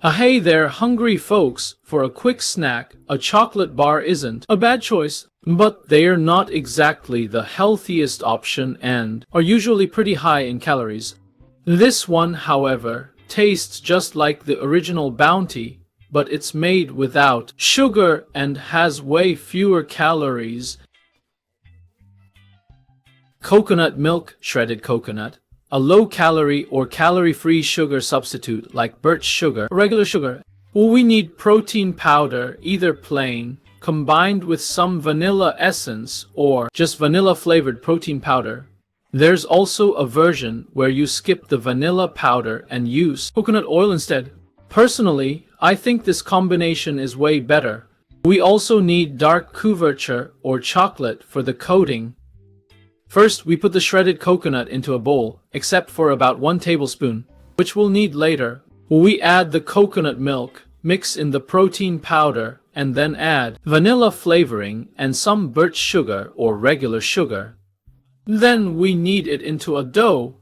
Hey there, hungry folks. For a quick snack, a chocolate bar isn't a bad choice, but they're not exactly the healthiest option and are usually pretty high in calories. This one, however, tastes just like the original Bounty, but it's made without sugar and has way fewer calories. Coconut milk, shredded coconut. A low-calorie or calorie-free sugar substitute like birch sugar or regular sugar. We need protein powder, either plain, combined with some vanilla essence, or just vanilla-flavored protein powder. There's also a version where you skip the vanilla powder and use coconut oil instead. Personally, I think this combination is way better. We also need dark couverture or chocolate for the coating. First, we put the shredded coconut into a bowl, except for about 1 tablespoon, which we'll need later. We add the coconut milk, mix in the protein powder, and then add vanilla flavoring and some birch sugar or regular sugar. Then we knead it into a dough.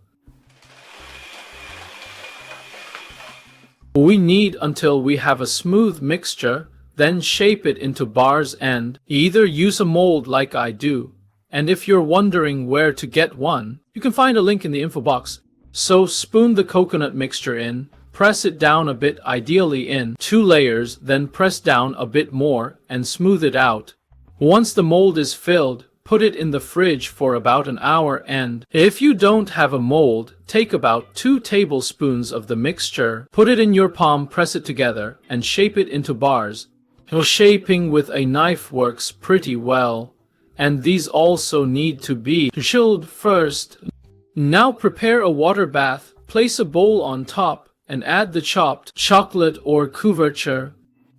We knead until we have a smooth mixture, then shape it into bars and either use a mold like I do. And if you're wondering where to get one, you can find a link in the info box. So spoon the coconut mixture in, press it down a bit, ideally in 2 layers, then press down a bit more and smooth it out. Once the mold is filled, put it in the fridge for about an hour, and if you don't have a mold, take about 2 tablespoons of the mixture, put it in your palm, press it together, and shape it into bars. Shaping with a knife works pretty well. And these also need to be chilled first. Now prepare a water bath, place a bowl on top, and add the chopped chocolate or couverture.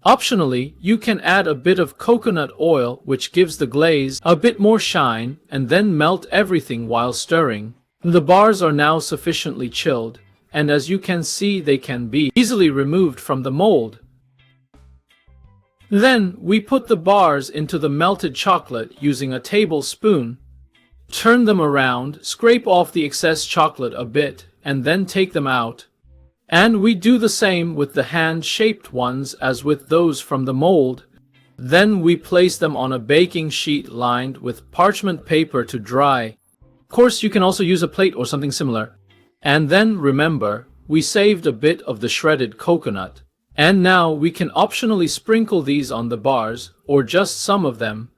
Optionally, you can add a bit of coconut oil, which gives the glaze a bit more shine, and then melt everything while stirring. The bars are now sufficiently chilled, and as you can see, they can be easily removed from the mold. Then we put the bars into the melted chocolate using a tablespoon. Turn them around, scrape off the excess chocolate a bit, and then take them out. And we do the same with the hand-shaped ones as with those from the mold. Then we place them on a baking sheet lined with parchment paper to dry. Of course, you can also use a plate or something similar. And then remember, we saved a bit of the shredded coconut. And now we can optionally sprinkle these on the bars, or just some of them.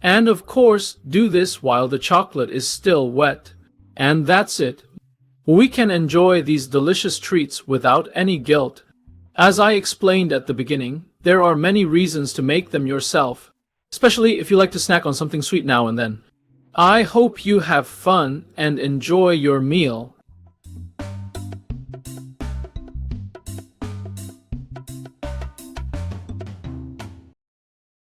And of course, do this while the chocolate is still wet. And that's it. We can enjoy these delicious treats without any guilt. As I explained at the beginning, there are many reasons to make them yourself, especially if you like to snack on something sweet now and then. I hope you have fun and enjoy your meal.